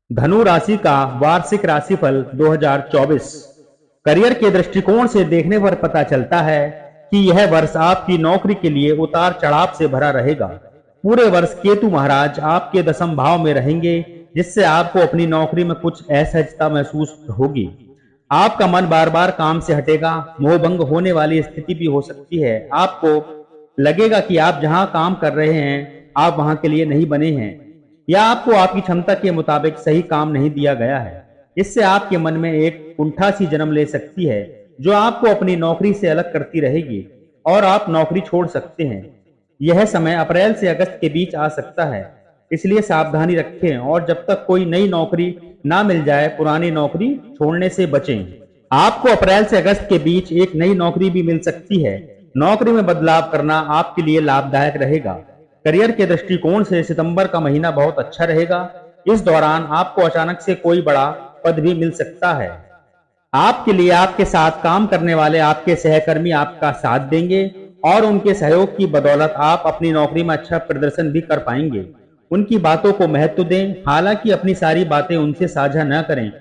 धनु राशि का वार्षिक राशिफल 2024। करियर के दृष्टिकोण से देखने पर पता चलता है कि यह वर्ष आपकी नौकरी के लिए उतार चढ़ाव से भरा रहेगा। पूरे वर्ष केतु महाराज आपके दसम भाव में रहेंगे, जिससे आपको अपनी नौकरी में कुछ असहजता महसूस होगी। आपका मन बार बार काम से हटेगा, मोहभंग होने वाली स्थिति भी हो सकती है। आपको लगेगा कि आप जहां काम कर रहे हैं आप वहां के लिए नहीं बने हैं, या आपको आपकी क्षमता के मुताबिक सही काम नहीं दिया गया है। इससे आपके मन में एक कुंठा सी जन्म ले सकती है, जो आपको अपनी नौकरी से अलग करती रहेगी और आप नौकरी छोड़ सकते हैं। यह समय अप्रैल से अगस्त के बीच आ सकता है, इसलिए सावधानी रखें और जब तक कोई नई नौकरी ना मिल जाए पुरानी नौकरी छोड़ने से बचें। आपको अप्रैल से अगस्त के बीच एक नई नौकरी भी मिल सकती है। नौकरी में बदलाव करना आपके लिए लाभदायक रहेगा। करियर के दृष्टिकोण से सितंबर का महीना बहुत अच्छा रहेगा। इस दौरान आपको अचानक से कोई बड़ा पद भी मिल सकता है। आपके लिए आपके साथ काम करने वाले आपके सहकर्मी आपका साथ देंगे और उनके सहयोग की बदौलत आप अपनी नौकरी में अच्छा प्रदर्शन भी कर पाएंगे। उनकी बातों को महत्व दें, हालांकि अपनी सारी बातें उनसे साझा न करें,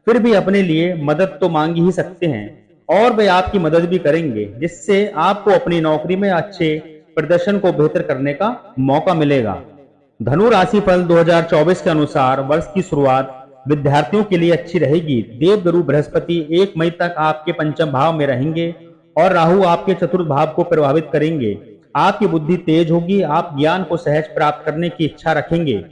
फिर भी अपने लिए मदद तो मांग ही सकते हैं और वे आपकी मदद भी करेंगे, जिससे आपको अपनी नौकरी में अच्छे प्रदर्शन को बेहतर करने का मौका मिलेगा। धनु राशि फल 2024 के अनुसार वर्ष की शुरुआत विद्यार्थियों के लिए अच्छी रहेगी। देवगुरु बृहस्पति 1 मई तक आपके पंचम भाव में रहेंगे और राहु आपके चतुर्थ भाव को प्रभावित करेंगे। आपकी बुद्धि तेज होगी, आप ज्ञान को सहज प्राप्त करने की इच्छा रखेंगे,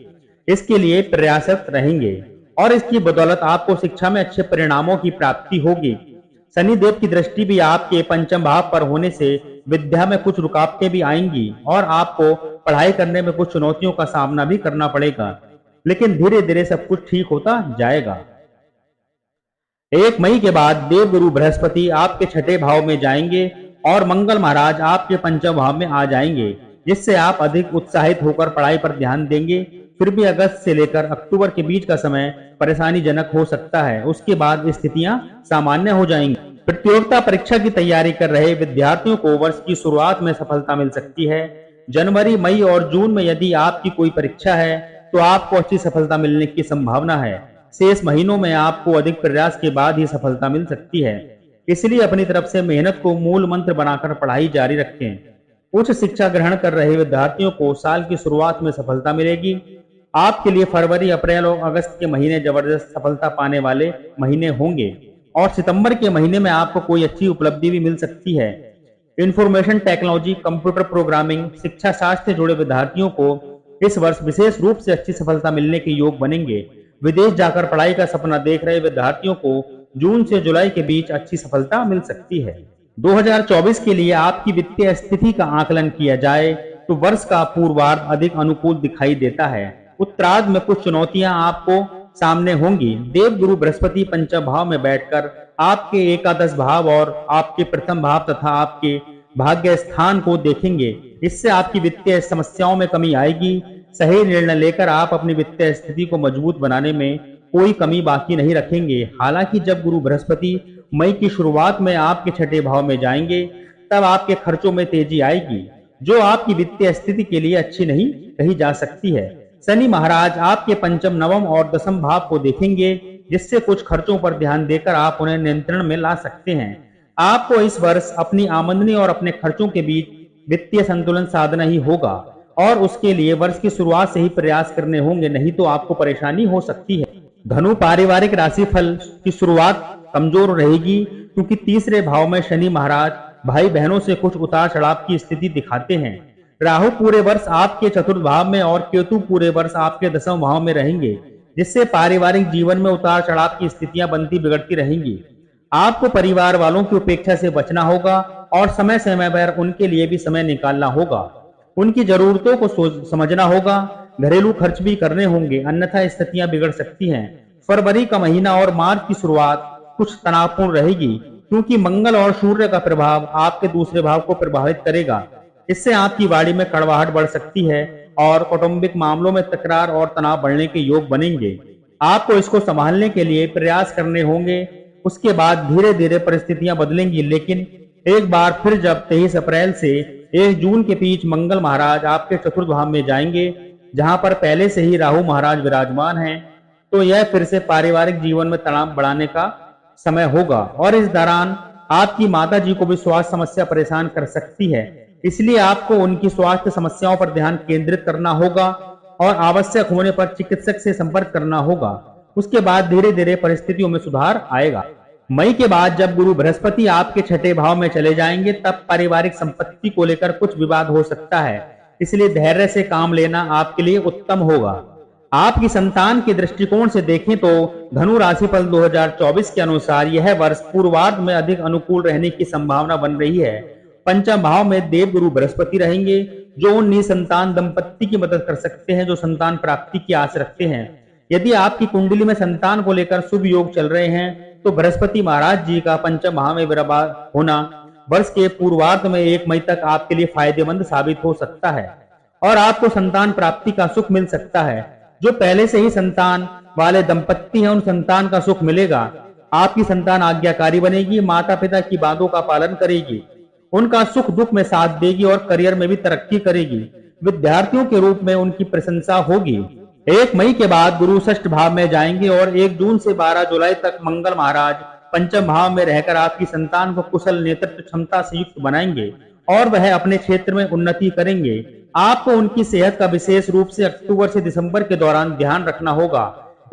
इसके लिए प्रयासरत रहेंगे और इसकी बदौलत आपको शिक्षा में अच्छे परिणामों की प्राप्ति होगी। शनि देव की दृष्टि भी आपके पंचम भाव पर होने से विद्या में कुछ रुकावटें भी आएंगी और आपको पढ़ाई करने में कुछ चुनौतियों का सामना भी करना पड़ेगा, लेकिन धीरे धीरे सब कुछ ठीक होता जाएगा। 1 मई के बाद देवगुरु बृहस्पति आपके छठे भाव में जाएंगे और मंगल महाराज आपके पंचम भाव में आ जाएंगे, जिससे आप अधिक उत्साहित होकर पढ़ाई पर ध्यान देंगे। फिर भी अगस्त से लेकर अक्टूबर के बीच का समय परेशानीजनक हो सकता है, उसके बाद स्थितियां सामान्य हो जाएंगी। प्रतियोगिता परीक्षा की तैयारी कर रहे विद्यार्थियों को वर्ष की शुरुआत में सफलता मिल सकती है। जनवरी, मई और जून में यदि आपकी कोई परीक्षा है तो आपको अच्छी सफलता मिलने की संभावना है। शेष महीनों में आपको अधिक प्रयास के बाद ही सफलता मिल सकती है, इसलिए अपनी तरफ से मेहनत को मूल मंत्र बनाकर पढ़ाई जारी रखें। उच्च शिक्षा ग्रहण कर रहे विद्यार्थियों को साल की शुरुआत में सफलता मिलेगी। आपके लिए फरवरी, अप्रैल और अगस्त के महीने जबरदस्त सफलता पाने वाले महीने होंगे और सितंबर के महीने में आपको कोई अच्छी उपलब्धि भी मिल सकती है। इंफॉर्मेशन टेक्नोलॉजी, कंप्यूटर प्रोग्रामिंग, शिक्षा शास्त्र से जुड़े विद्यार्थियों को इस वर्ष विशेष रूप से अच्छी सफलता मिलने के योग बनेंगे। विदेश जाकर पढ़ाई का सपना देख रहे विद्यार्थियों को जून से जुलाई के बीच अच्छी सफलता मिल सकती है। 2024 के लिए आपकी वित्तीय स्थिति का आकलन किया जाए तो वर्ष का पूर्वार्ध अधिक अनुकूल दिखाई देता है। उत्तरार्ध में कुछ चुनौतियां आपको सामने होंगी। देवगुरु बृहस्पति पंचम भाव में बैठकर आपके एकादश भाव और आपके प्रथम भाव तथा आपके भाग्य स्थान को देखेंगे। इससे आपकी वित्तीय समस्याओं में कमी आएगी। सही निर्णय लेकर आप अपनी वित्तीय स्थिति को मजबूत बनाने में कोई कमी बाकी नहीं रखेंगे। हालांकि जब गुरु बृहस्पति मई की शुरुआत में आपके छठे भाव में जाएंगे तब आपके खर्चों में तेजी आएगी, जो आपकी वित्तीय स्थिति के लिए अच्छी नहीं कही जा सकती है। शनि महाराज आपके पंचम, नवम और दसम भाव को देखेंगे, जिससे कुछ खर्चों पर ध्यान देकर आप उन्हें नियंत्रण में ला सकते हैं। आपको इस वर्ष अपनी आमदनी और अपने खर्चों के बीच वित्तीय संतुलन साधना ही होगा और उसके लिए वर्ष की शुरुआत से ही प्रयास करने होंगे, नहीं तो आपको परेशानी हो सकती है। धनु पारिवारिक राशिफल की शुरुआत कमजोर रहेगी, क्योंकि तीसरे भाव में शनि महाराज भाई बहनों से कुछ उतार चढ़ाव की स्थिति दिखाते हैं। राहु पूरे वर्ष आपके चतुर्थ भाव में और केतु पूरे वर्ष आपके दसम भाव में रहेंगे, जिससे पारिवारिक जीवन में उतार चढ़ाव की स्थितियां बनती बिगड़ती रहेंगी। आपको परिवार वालों की उपेक्षा से बचना होगा और समय समय पर उनके लिए भी समय निकालना होगा। उनकी जरूरतों को समझना होगा। घरेलू खर्च भी करने होंगे, अन्यथा स्थितियां बिगड़ सकती हैं। फरवरी का महीना और मार्च की शुरुआत कुछ तनावपूर्ण रहेगी, क्योंकि मंगल और सूर्य का प्रभाव आपके दूसरे भाव को प्रभावित करेगा। इससे आपकी वाणी में कड़वाहट बढ़ सकती है और कौटुंबिक मामलों में तकरार और तनाव बढ़ने के योग बनेंगे। आपको इसको संभालने के लिए प्रयास करने होंगे। उसके बाद धीरे धीरे परिस्थितियां बदलेंगी, लेकिन एक बार फिर जब 23 अप्रैल से 1 जून के बीच मंगल महाराज आपके चतुर्थ भाव में जाएंगे, जहां पर पहले से ही राहु महाराज विराजमान हैं, तो यह फिर से पारिवारिक जीवन में तनाव बढ़ाने का समय होगा और इस दौरान आपकी माता जी को भी स्वास्थ्य समस्या परेशान कर सकती है। इसलिए आपको उनकी स्वास्थ्य समस्याओं पर ध्यान केंद्रित करना होगा और आवश्यक होने पर चिकित्सक से संपर्क करना होगा। उसके बाद धीरे धीरे परिस्थितियों में सुधार आएगा। मई के बाद जब गुरु बृहस्पति आपके छठे भाव में चले जाएंगे तब पारिवारिक संपत्ति को लेकर कुछ विवाद हो सकता है, इसलिए धैर्य से काम लेना आपके लिए उत्तम होगा। आपकी संतान के दृष्टिकोण से देखें तो धनु राशिफल 2024 के अनुसार यह वर्ष पूर्वार्ध में अधिक अनुकूल रहने की संभावना बन रही है। पंचम भाव में देव गुरु बृहस्पति रहेंगे जो उन निसंतान दंपत्ति की मदद कर सकते हैं जो संतान प्राप्ति की आस रखते हैं। यदि आपकी कुंडली में संतान को लेकर शुभ योग चल रहे हैं तो बृहस्पति महाराज जी का पंचम भाव में विराजमान होना वर्ष के पूर्वार्ध में 1 मई तक आपके लिए फायदेमंद साबित हो सकता है और आपको संतान प्राप्ति का सुख मिल सकता है। जो पहले से ही संतान वाले दंपत्ति हैं उन संतान का सुख मिलेगा। आपकी संतान आज्ञाकारी बनेगी, माता पिता की बातों का पालन करेगी, उनका सुख दुख में साथ देगी और करियर में भी तरक्की करेगी। विद्यार्थियों के रूप में उनकी प्रशंसा होगी। 1 मई के बाद गुरु षष्ठ भाव में जाएंगे और 1 जून से 12 जुलाई तक मंगल महाराज पंचम भाव में रहकर आपकी संतान को कुशल नेतृत्व क्षमता से युक्त बनाएंगे और वह अपने क्षेत्र में उन्नति करेंगे। आपको उनकी सेहत का विशेष रूप से अक्टूबर से दिसंबर के दौरान ध्यान रखना होगा।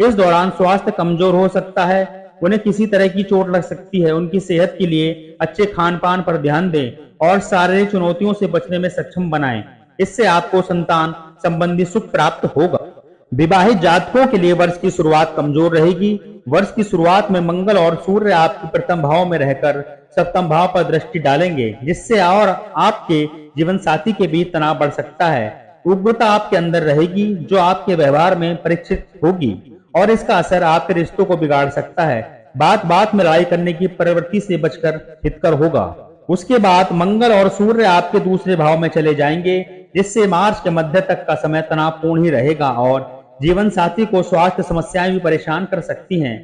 इस दौरान स्वास्थ्य कमजोर हो सकता है, उन्हें किसी तरह की चोट लग सकती है। उनकी सेहत के लिए अच्छे खान पान पर ध्यान दें और शारीरिक चुनौतियों से बचने में सक्षम बनाएं। इससे आपको संतान संबंधी सुख प्राप्त होगा। विवाहित जातकों के लिए वर्ष की शुरुआत कमजोर रहेगी। वर्ष की शुरुआत में मंगल और सूर्य आपके प्रथम भाव में रहकर सप्तम भाव पर दृष्टि डालेंगे, जिससे और आपके जीवन साथी के बीच तनाव बढ़ सकता है। उग्रता आपके अंदर रहेगी जो आपके व्यवहार में परीक्षित होगी और इसका असर आपके रिश्तों को बिगाड़ सकता है। बात बात में लड़ाई करने की प्रवृत्ति से बचकर हितकर होगा। उसके बाद मंगल और सूर्य आपके दूसरे भाव में चले जाएंगे, जिससे मार्च के मध्य तक का समय तनावपूर्ण ही रहेगा और जीवन साथी को स्वास्थ्य समस्याएं भी परेशान कर सकती हैं।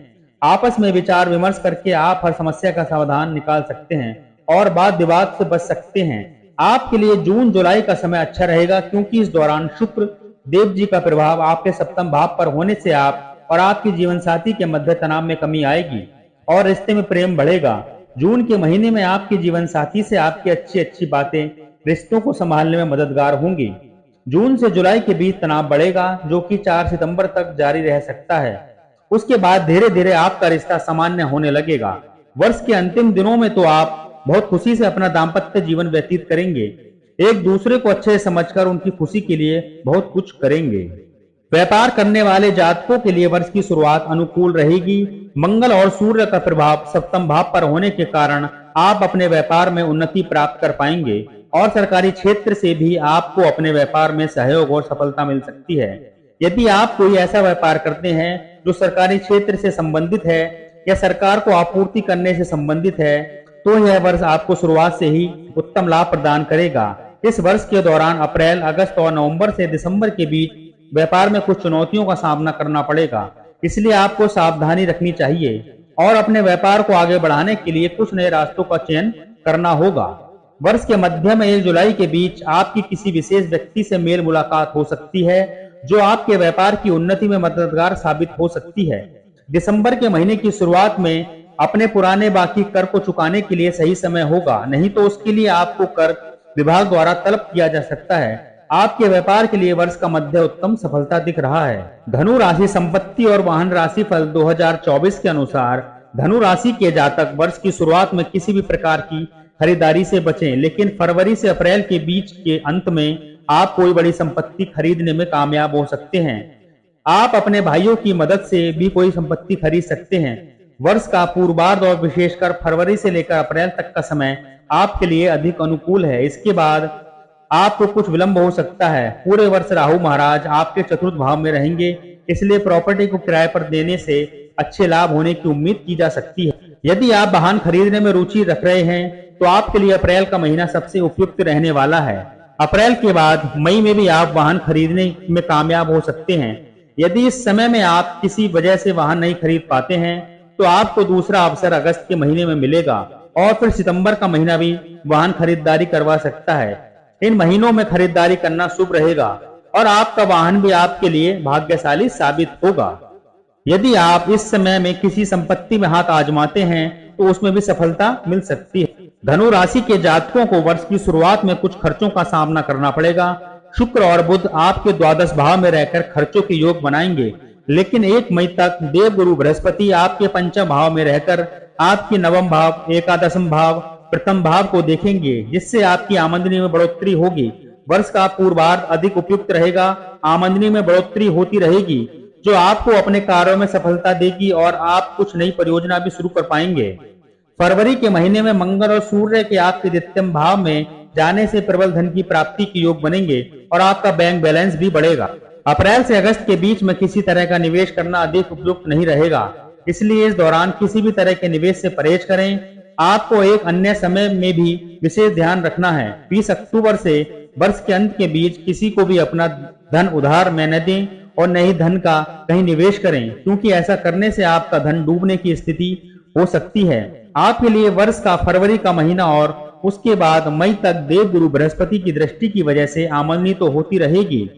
आपस में विचार विमर्श करके आप हर समस्या का समाधान निकाल सकते हैं और वाद विवाद से बच सकते हैं। आपके लिए जून जुलाई का समय अच्छा रहेगा क्योंकि इस दौरान शुक्र देव जी का प्रभाव आपके सप्तम भाव पर होने से आप और आपके जीवन साथी के मध्य तनाव में कमी आएगी और रिश्ते में प्रेम बढ़ेगा। जून के महीने में आपके जीवन साथी से आपकी अच्छी अच्छी बातें रिश्तों को संभालने में मददगार होंगी। जून से जुलाई के बीच तनाव बढ़ेगा जो कि 4 सितंबर तक जारी रह सकता है। उसके बाद धीरे धीरे आपका रिश्ता सामान्य होने लगेगा। वर्ष के अंतिम दिनों में तो आप बहुत खुशी से अपना दाम्पत्य जीवन व्यतीत करेंगे, एक दूसरे को अच्छे से समझकर उनकी खुशी के लिए बहुत कुछ करेंगे। व्यापार करने वाले जातकों के लिए वर्ष की शुरुआत अनुकूल रहेगी। मंगल और सूर्य का प्रभाव सप्तम भाव पर होने के कारण आप अपने व्यापार में उन्नति प्राप्त कर पाएंगे और सरकारी क्षेत्र से भी आपको अपने व्यापार में सहयोग और सफलता मिल सकती है। यदि आप कोई ऐसा व्यापार करते हैं जो सरकारी क्षेत्र से संबंधित है या सरकार को आपूर्ति करने से संबंधित है तो यह वर्ष आपको शुरुआत से ही उत्तम लाभ प्रदान करेगा। इस वर्ष के दौरान अप्रैल, अगस्त और नवंबर से दिसंबर के बीच व्यापार में कुछ चुनौतियों का सामना करना पड़ेगा, इसलिए आपको सावधानी रखनी चाहिए और अपने व्यापार को आगे बढ़ाने के लिए कुछ नए रास्तों का चयन करना होगा। वर्ष के मध्य में 1 जुलाई के बीच आपकी किसी विशेष व्यक्ति से मेल मुलाकात हो सकती है जो आपके व्यापार की उन्नति में मददगार साबित हो सकती है। दिसंबर के महीने की शुरुआत में अपने पुराने बाकी कर को चुकाने के लिए सही समय होगा, नहीं तो उसके लिए आपको कर विभाग द्वारा तलब किया जा सकता है। आपके व्यापार के लिए वर्ष का मध्य उत्तम सफलता दिख रहा है। धनु राशि संपत्ति और वाहन राशि फल 2024 के अनुसार धनु राशि के जातक वर्ष की शुरुआत में किसी भी प्रकार की खरीदारी से बचें, लेकिन फरवरी से अप्रैल के बीच के अंत में आप कोई बड़ी संपत्ति खरीदने में कामयाब हो सकते हैं। आप अपने भाइयों की मदद से भी कोई संपत्ति खरीद सकते हैं। वर्ष का पूर्वार्ध और विशेषकर फरवरी से लेकर अप्रैल तक का समय आपके लिए अधिक अनुकूल है। इसके बाद आपको कुछ विलंब हो सकता है। पूरे वर्ष राहु महाराज आपके चतुर्थ भाव में रहेंगे, इसलिए प्रॉपर्टी को किराए पर देने से अच्छे लाभ होने की उम्मीद की जा सकती है। यदि आप वाहन खरीदने में रुचि रख रहे हैं तो आपके लिए अप्रैल का महीना सबसे उपयुक्त रहने वाला है। अप्रैल के बाद मई में भी आप वाहन खरीदने में कामयाब हो सकते हैं। यदि इस समय में आप किसी वजह से वाहन नहीं खरीद पाते हैं तो आपको दूसरा अवसर अगस्त के महीने में मिलेगा और फिर सितंबर का महीना भी वाहन खरीदारी करवा सकता है। इन महीनों में खरीदारी करना शुभ रहेगा और आपका वाहन भी आपके लिए भाग्यशाली साबित होगा। यदि आप इस समय में किसी संपत्ति में हाथ आजमाते हैं तो उसमें भी सफलता मिल सकती है। धनु राशि के जातकों को वर्ष की शुरुआत में कुछ खर्चों का सामना करना पड़ेगा। शुक्र और बुध आपके द्वादश भाव में रहकर खर्चों के योग बनाएंगे, लेकिन 1 मई तक देवगुरु बृहस्पति आपके पंचम भाव में रहकर आपके नवम भाव, एकादशम भाव, प्रथम भाव को देखेंगे, जिससे आपकी आमदनी में बढ़ोतरी होगी। वर्ष का पूर्वार्ध अधिक उपयुक्त रहेगा। आमदनी में बढ़ोतरी होती रहेगी, जो आपको अपने कार्यों में सफलता देगी और आप कुछ नई परियोजना भी शुरू कर पाएंगे। फरवरी के महीने में मंगल और सूर्य के आपके द्वितीयम भाव में जाने से प्रबल धन की प्राप्ति के योग बनेंगे और आपका बैंक बैलेंस भी बढ़ेगा। अप्रैल से अगस्त के बीच में किसी तरह का निवेश करना अधिक उपयुक्त नहीं रहेगा, इसलिए इस दौरान किसी भी तरह के निवेश से परहेज करें। आपको एक अन्य समय में भी विशेष ध्यान रखना है। 20 अक्टूबर से वर्ष के अंत के बीच किसी को भी अपना धन उधार में न दें और न ही धन का कहीं निवेश करें, क्योंकि ऐसा करने से आपका धन डूबने की स्थिति हो सकती है। आपके लिए वर्ष का फरवरी का महीना और उसके बाद मई तक देवगुरु बृहस्पति की दृष्टि की वजह से आमदनी तो होती रहेगी।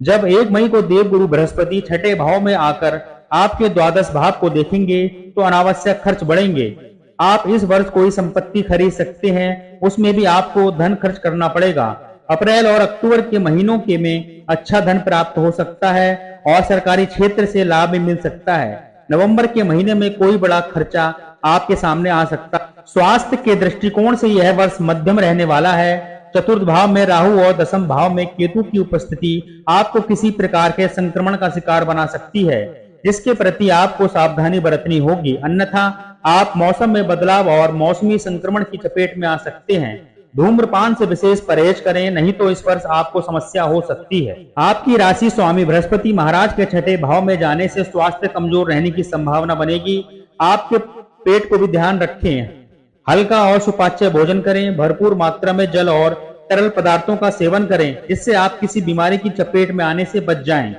जब 1 मई को देवगुरु बृहस्पति छठे भाव में आकर आपके द्वादश भाव को देखेंगे तो अनावश्यक खर्च बढ़ेंगे। आप इस वर्ष कोई संपत्ति खरीद सकते हैं, उसमें भी आपको धन खर्च करना पड़ेगा। अप्रैल और अक्टूबर के महीनों के में अच्छा धन प्राप्त हो सकता है और सरकारी क्षेत्र से लाभ भी मिल सकता है। नवंबर के महीने में कोई बड़ा खर्चा आपके सामने आ सकता है। स्वास्थ्य के दृष्टिकोण से यह वर्ष मध्यम रहने वाला है। चतुर्थ भाव में राहु और दशम भाव में केतु की उपस्थिति आपको किसी प्रकार के संक्रमण का शिकार बना सकती है, जिसके प्रति आपको सावधानी बरतनी होगी, अन्यथा आप मौसम में बदलाव और मौसमी संक्रमण की चपेट में आ सकते हैं। धूम्रपान से विशेष परहेज करें, नहीं तो इस वर्ष आपको समस्या हो सकती है। आपकी राशि स्वामी बृहस्पति महाराज के छठे भाव में जाने से स्वास्थ्य कमजोर रहने की संभावना बनेगी। आपके पेट को भी ध्यान रखें। हल्का और सुपाच्य भोजन करें। भरपूर मात्रा में जल और तरल पदार्थों का सेवन करें, जिससे आप किसी बीमारी की चपेट में आने से बच जाएं।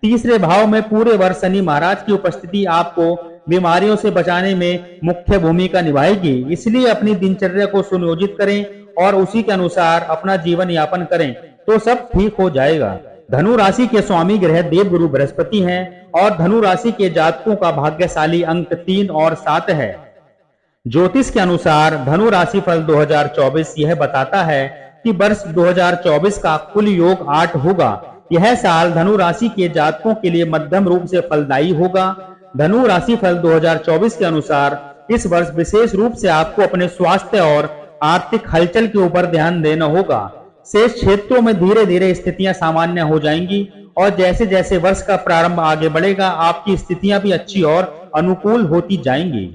तीसरे भाव में पूरे वर्ष शनि महाराज की उपस्थिति आपको बीमारियों से बचाने में मुख्य भूमिका निभाएगी, इसलिए अपनी दिनचर्या को सुनियोजित करें और उसी के अनुसार अपना जीवन यापन करें तो सब ठीक हो जाएगा। धनु राशि के स्वामी ग्रह देवगुरु बृहस्पति हैं और धनु राशि के जातकों का भाग्यशाली अंक 3 और 7 है। ज्योतिष के अनुसार धनु राशि फल 2024 यह बताता है कि वर्ष 2024 का कुल योग 8 होगा। यह साल धनु राशि के जातकों के लिए मध्यम रूप से फलदायी होगा। धनु राशि फल 2024 के अनुसार इस वर्ष विशेष रूप से आपको अपने स्वास्थ्य और आर्थिक हलचल के ऊपर ध्यान देना होगा। शेष क्षेत्रों में धीरे धीरे स्थितियां सामान्य हो जाएंगी और जैसे जैसे वर्ष का प्रारंभ आगे बढ़ेगा आपकी स्थितियां भी अच्छी और अनुकूल होती जाएंगी।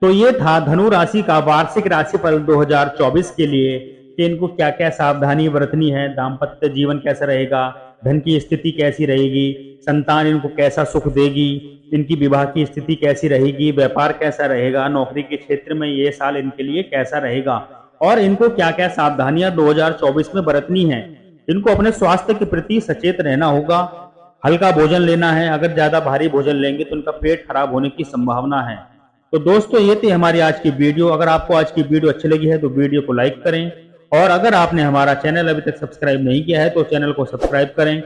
तो ये था धनु राशि का वार्षिक राशिफल 2024 के लिए कि इनको क्या क्या सावधानी बरतनी है, दाम्पत्य जीवन कैसा रहेगा, धन की स्थिति कैसी रहेगी, संतान इनको कैसा सुख देगी, इनकी विवाह की स्थिति कैसी रहेगी, व्यापार कैसा रहेगा, नौकरी के क्षेत्र में ये साल इनके लिए कैसा रहेगा और इनको क्या क्या सावधानियां 2024 में बरतनी है। इनको अपने स्वास्थ्य के प्रति सचेत रहना होगा। हल्का भोजन लेना है, अगर ज्यादा भारी भोजन लेंगे तो उनका पेट खराब होने की संभावना है। तो दोस्तों ये थी हमारी आज की वीडियो। अगर आपको आज की वीडियो अच्छी लगी है तो वीडियो को लाइक करें और अगर आपने हमारा चैनल अभी तक सब्सक्राइब नहीं किया है तो चैनल को सब्सक्राइब करें।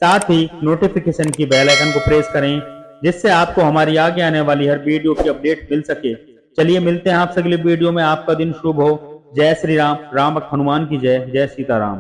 साथ ही नोटिफिकेशन की बेल आइकन को प्रेस करें, जिससे आपको हमारी आगे आने वाली हर वीडियो की अपडेट मिल सके। चलिए मिलते हैं आपसे अगली वीडियो में। आपका दिन शुभ हो। जय श्री राम। राम भक्त हनुमान की जय। जय सीताराम।